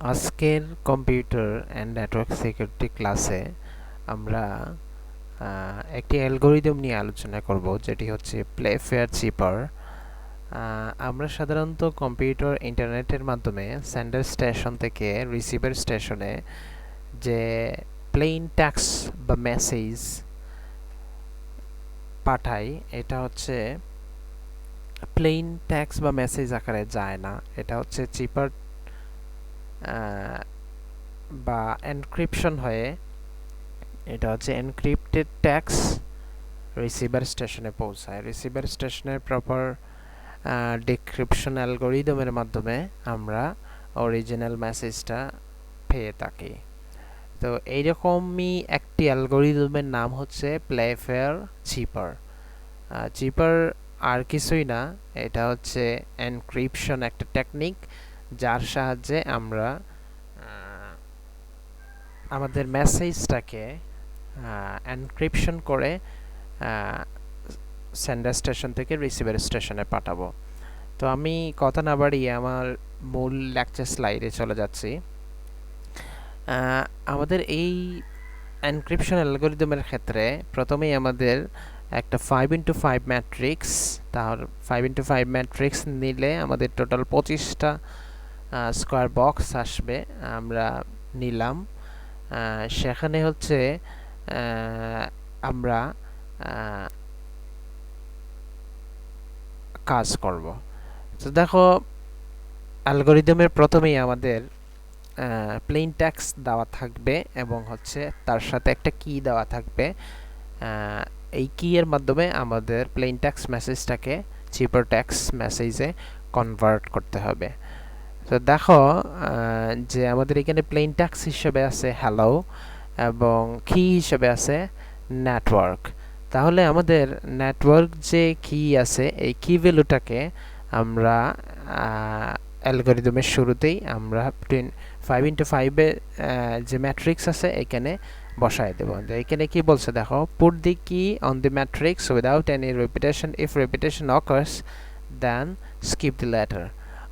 আজকের computer and network security ক্লাসে আমরা একটি অ্যালগোরিদম নিয়ে আলোচনা করব, যেটি হচ্ছে প্লে ফেয়ার চিপার। আমরা সাধারণত কম্পিউটার ইন্টারনেটের মাধ্যমে সেন্ডার স্টেশন থেকে রিসিভার স্টেশনে যে প্লেইন টেক্সট বা মেসেজ পাঠাই, এটা হচ্ছে প্লেইন টেক্সট বা মেসেজ আকারে যায় না। এটা হচ্ছে চিপার বা এনক্রিপশন হয়ে এটা হচ্ছে এনক্রিপ্টেড টেক্সট রিসিভার স্টেশনে পৌঁছায়। রিসিভার স্টেশনের প্রপার ডিক্রিপশন অ্যালগোরিদমের মাধ্যমে আমরা অরিজিনাল মেসেজটা পেয়ে থাকি। তো এইরকমই একটি অ্যালগোরিদমের নাম হচ্ছে প্লেফেয়ার চিপার। চিপার আর কিছুই না, এটা হচ্ছে এনক্রিপশন একটা টেকনিক, যার সাহায্যে আমরা আমাদের মেসেজটাকে এনক্রিপশন করে সেন্ডার স্টেশন থেকে রিসিভার স্টেশনে পাঠাবো। তো আমি কথা না বাড়িয়ে আমার মূল লেকচার স্লাইডে চলে যাচ্ছি। আমাদের এই এনক্রিপশন অ্যালগোরিদমের ক্ষেত্রে প্রথমেই আমাদের একটা 5x5 ম্যাট্রিক্স, তাহলে 5x5 ম্যাট্রিক্স নিলে আমাদের টোটাল 25টা স্কোয়ার বক্স আসবে। আমরা নিলাম, সেখানে হচ্ছে আমরা কাজ করব। তো দেখো, অ্যালগোরিদমের প্রথমেই আমাদের প্লেইন টেক্সট দেওয়া থাকবে এবং হচ্ছে তার সাথে একটা কি দেওয়া থাকবে। এই কি এর মাধ্যমে আমাদের প্লেইন টেক্সট মেসেজটাকে চিপার টেক্সট মেসেজে কনভার্ট করতে হবে। তো দেখো যে আমাদের এখানে প্লেইন টেক্সট হিসেবে আছে হ্যালো এবং কি হিসেবে আছে নেটওয়ার্ক। তাহলে আমাদের নেটওয়ার্ক যে কি আছে, এই কি ভ্যালুটাকে আমরা অ্যালগোরিদমের শুরুতেই আমরা 5x5 যে ম্যাট্রিক্স আছে এখানে বসায় দেব। এখানে কি বলছে দেখো, put the key on the matrix without any repetition, if repetition occurs then skip the letter.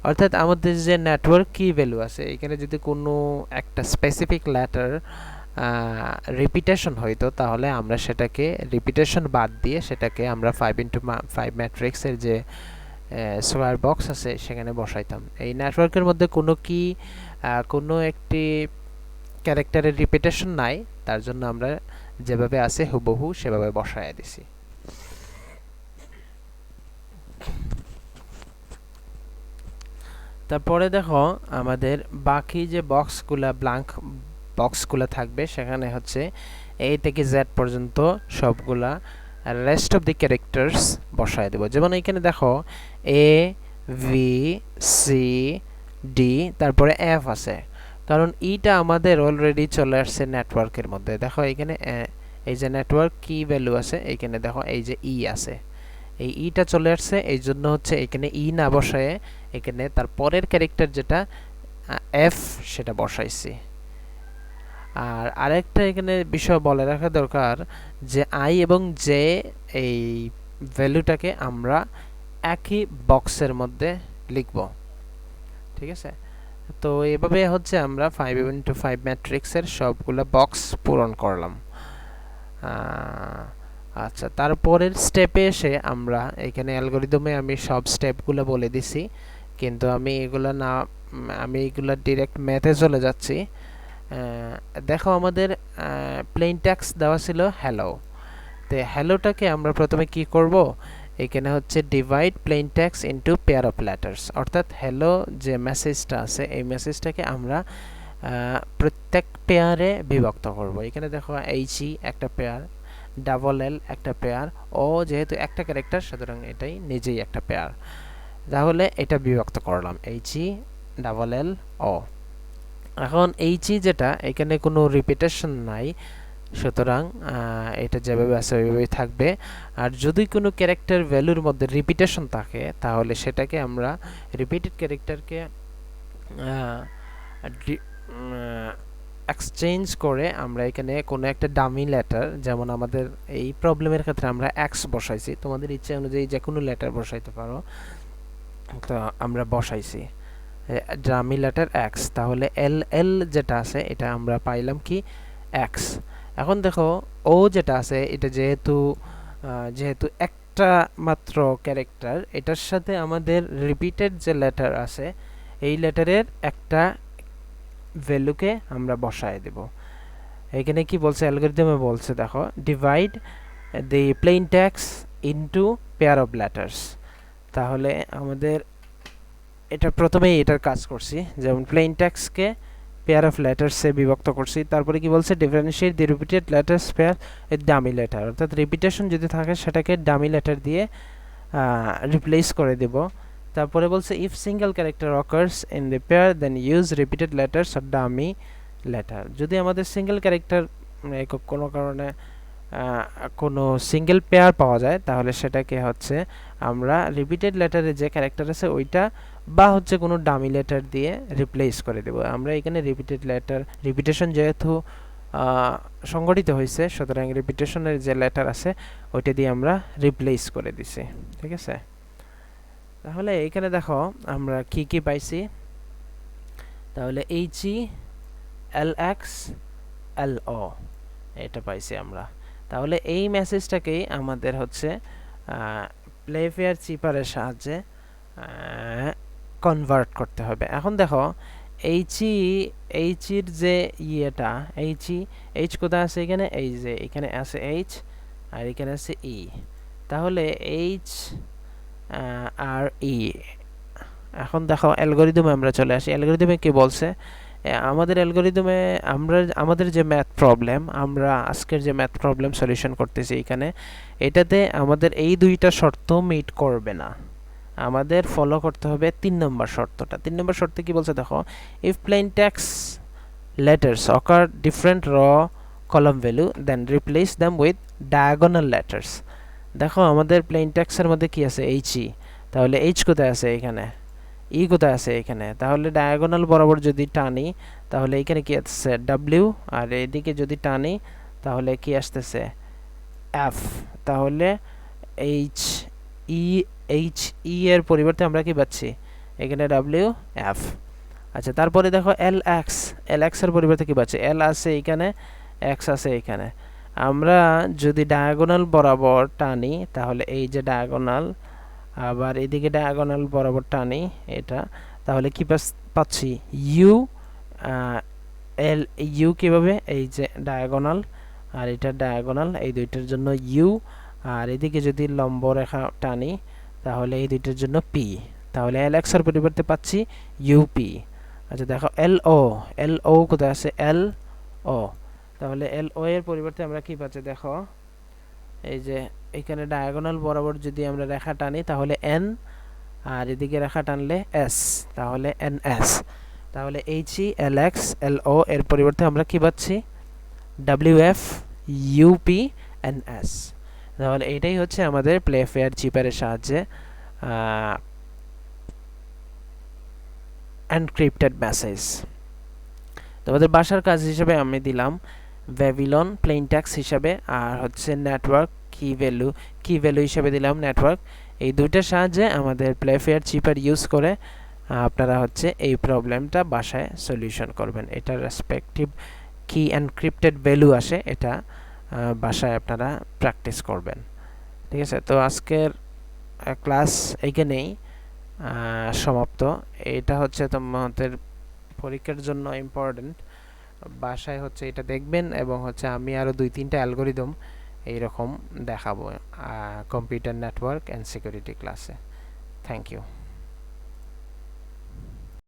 অর্থাৎ আমাদের যে নেটওয়ার্ক কি ভ্যালু আছে, এখানে যদি কোনো একটা স্পেসিফিক লেটার রিপিটেশন হইতো, তাহলে আমরা সেটাকে রিপিটেশন বাদ দিয়ে সেটাকে আমরা 5x5 ম্যাট্রিক্সের যে স্কোয়ার বক্স আছে সেখানে বসাইতাম। এই নেটওয়ার্কের মধ্যে কোনো কি কোনো একটি ক্যারেক্টারের রিপিটেশন নাই, তার জন্য আমরা যেভাবে আছে হুবহু সেভাবে বসায় দিছি। তারপরে দেখো আমাদের বাকি যে বক্সগুলা ব্ল্যাঙ্ক বক্সগুলো থাকবে, সেখানে হচ্ছে এ থেকে জেড পর্যন্ত সবগুলা রেস্ট অফ দি ক্যারেক্টার্স বসায় দেব। যেমন এখানে দেখো এ ভি সি ডি তারপরে এফ আছে, কারণ ইটা আমাদের অলরেডি চলে আসছে নেটওয়ার্কের মধ্যে। দেখো এখানে এই যে নেটওয়ার্ক কি ভ্যালু আছে, এখানে দেখো এই যে ই আছে, এই ইটা চলে আসছে, এই জন্য হচ্ছে এখানে ই না বসায় এখানে তার পরের ক্যারেক্টার যেটা এফ সেটা বসাইছি। আর আরেকটা এখানে বিষয় বলে রাখা দরকার যে আই এবং জে এই ভ্যালুটাকে আমরা একই বক্সের মধ্যে লিখব, ঠিক আছে। তো এভাবে হচ্ছে আমরা 5x5 ম্যাট্রিক্সের সবগুলো বক্স পূরণ করলাম। আচ্ছা, তারপরের স্টেপে এসে আমরা এখানে অ্যালগোরিদমে আমি সব স্টেপগুলো বলে দিছি, কিন্তু আমি এগুলো ডিরেক্ট ম্যাথে চলে যাচ্ছি। দেখো আমাদের প্লেইন টেক্সট দেওয়া ছিল হ্যালো। তো হ্যালোটাকে আমরা প্রথমে কি করব, এখানে হচ্ছে divide plain text into pair of letters, অর্থাৎ হ্যালো যে মেসেজটা আছে এই মেসেজটাকে আমরা প্রত্যেক পেয়ারে বিভক্ত করব। এখানে দেখো এইচই একটা পেয়ার, ডাবল এল একটা পেয়ার, ও যেহেতু একটা ক্যারেক্টার সুতরাং এটাই নিজেই একটা পেয়ার। তাহলে এটা বিভক্ত করলাম এইচই ডাবল এল ও। এখন এইচই যেটা, এখানে কোনো রিপিটেশন নাই, সুতরাং এটা যেভাবে আছে ওইভাবেই থাকবে। আর যদি কোনো ক্যারেক্টার ভ্যালুর মধ্যে রিপিটেশন থাকে, তাহলে সেটাকে আমরা রিপিটেড ক্যারেক্টারকে এক্সচেঞ্জ করে আমরা এখানে কোনো একটা ডামি লেটার, যেমন আমাদের এই প্রবলেমের ক্ষেত্রে আমরা এক্স বসাইছি, তোমাদের ইচ্ছে অনুযায়ী যে কোনো লেটার বসাইতে পারো, তো আমরা বসাইছি। ডামি লেটার এক্স, তাহলে এল এল যেটা আছে এটা আমরা পাইলাম কি এক্স। এখন দেখো ও যেটা আছে এটা যেহেতু একটা মাত্র ক্যারেক্টার, এটার সাথে আমাদের রিপিটেড যে লেটার আছে এই লেটারের একটা ভ্যালুকে আমরা বসায় দেব। এখানে কি বলছে অ্যালগরিদমে বলছে দেখো divide the plane text into pair of letters. তাহলে আমাদের এটা প্রথমেই এটার কাজ করছি, যেমন প্লেন টেক্সটকে পেয়ার অফ লেটার্সে বিভক্ত করছি। তারপরে কি বলছে differentiate the repeated letters pair with dummy letter, অর্থাৎ রিপিটেশন যদি থাকে সেটাকে ডামি লেটার দিয়ে রিপ্লেস করে দেব। তারপরে বলছে if single character occurs in the pair then use repeated letters or dummy letter. যদি আমাদের সিঙ্গেল ক্যারেক্টার কোনো কারণে কোনো সিঙ্গেল পেয়ার পাওয়া যায় তাহলে সেটাকে হচ্ছে আমরা রিপিটেড লেটারে যে ক্যারেক্টার আছে ওইটা বা হচ্ছে কোনো ডামি লেটার দিয়ে রিপ্লেস করে দেব। আমরা এখানে রিপিটেড লেটার রিপিটেশন যেহেতু সংগঠিত হয়েছে, সুতরাং রিপিটেশনের যে লেটার আছে ওইটা দিয়ে আমরা রিপ্লেস করে দিছি। ঠিক আছে, তাহলে এইখানে দেখো আমরা কি কি পাইছি। তাহলে HELXLO এটা পাইছি আমরা। তাহলে এই মেসেজটাকেই আমাদের হচ্ছে প্লেফেয়ার চিপারের সাহায্যে কনভার্ট করতে হবে। এখন দেখো এইচের যে ইয়েটা এইচ কোথায় আছে, এখানে এই যে এখানে আছে এইচ আর এখানে আছে ই। তাহলে এইচ আর ই। এখন দেখো অ্যালগরিদমে আমরা চলে আসি। অ্যালগরিদমে কি বলছে, আমাদের অ্যালগরিদমে আমাদের যে ম্যাথ প্রবলেম, আমরা আজকের যে ম্যাথ প্রবলেম সলিউশন করতেছি এখানে, এটাতে আমাদের এই দুইটা শর্ত মিট করবে না, আমাদের ফলো করতে হবে 3 নম্বর শর্তটা। 3 নম্বর শর্তে কি বলছে দেখো, if plane text letters occur different raw column value then replace them with diagonal letters। দেখো আমাদের প্লেন টেক্সটের মধ্যে কি আছে HE, তাহলে H কোথায় আছে এখানে, ই কোথায় আছে এখানে, তাহলে ডায়াগোনাল বরাবর যদি টানি তাহলে এখানে কি আসছে W, আর এদিকে যদি টানি তাহলে কি আসতেছে F। তাহলে H E এর পরিবর্তে আমরা কি পাচ্ছি এখানে W F। আচ্ছা, তারপরে দেখো LX এর পরিবর্তে কি পাচ্ছি, L আছে এখানে, X আছে এখানে। আমরা যদি ডায়াগোনাল বরাবর টানি তাহলে এই যে ডায়াগোনাল, আবার এদিকে ডায়াগোনাল বরাবর টানি এটা, তাহলে কি পাচ্ছি ইউ এল ইউ। কিভাবে, এই যে ডায়াগোনাল আর এটা ডায়াগোনাল, এই দুইটার জন্য ইউ, আর এদিকে যদি লম্ব রেখা টানি তাহলে এই দুইটার জন্য পি। তাহলে LX এর পরিবর্তে পাচ্ছি ইউপি। আচ্ছা দেখো LO কোথায় আছে, LO। তাহলে LO এর পরিবর্তে আমরা কি পাচ্ছি দেখো, এই যে এখানে ডায়াগোনাল বরাবর যদি আমরা রেখা টানি তাহলে N, আর এদিকে রেখা টানলে S, তাহলে NS। তাহলে HELXLO এর পরিবর্তে আমরা কি পাচ্ছি WF UP NS। তাহলে এটাই হচ্ছে আমাদের প্লেফেয়ার চিপারের সাহায্যে এনক্রিপ্টেড মেসেজ। তোমাদের বাসার কাজ হিসেবে আমি দিলাম ব্যাবিলন প্লেন টেক্সট হিসাবে, আর হচ্ছে নেটওয়ার্ক কি ভ্যালু হিসাবে দিলাম নেটওয়ার্ক। এই দুইটার সাহায্যে আমাদের প্লেফেয়ার চিপার ইউজ করে আপনারা হচ্ছে এই প্রবলেমটা বাসায় সলিউশন করবেন। এটার রেসপেক্টিভ কি এনক্রিপ্টেড ভ্যালু আসে এটা বাসায় আপনারা প্র্যাকটিস করবেন। ঠিক আছে, তো আজকের ক্লাস এইখানেই সমাপ্ত। এটা হচ্ছে তোমাদের পরীক্ষার জন্য ইম্পর্টেন্ট, বাসায় হচ্ছে এটা দেখবেন, এবং হচ্ছে আমি আরও 2-3টা অ্যালগরিদম এইরকম দেখাবো কম্পিউটার নেটওয়ার্ক অ্যান্ড সিকিউরিটি ক্লাসে। Thank you.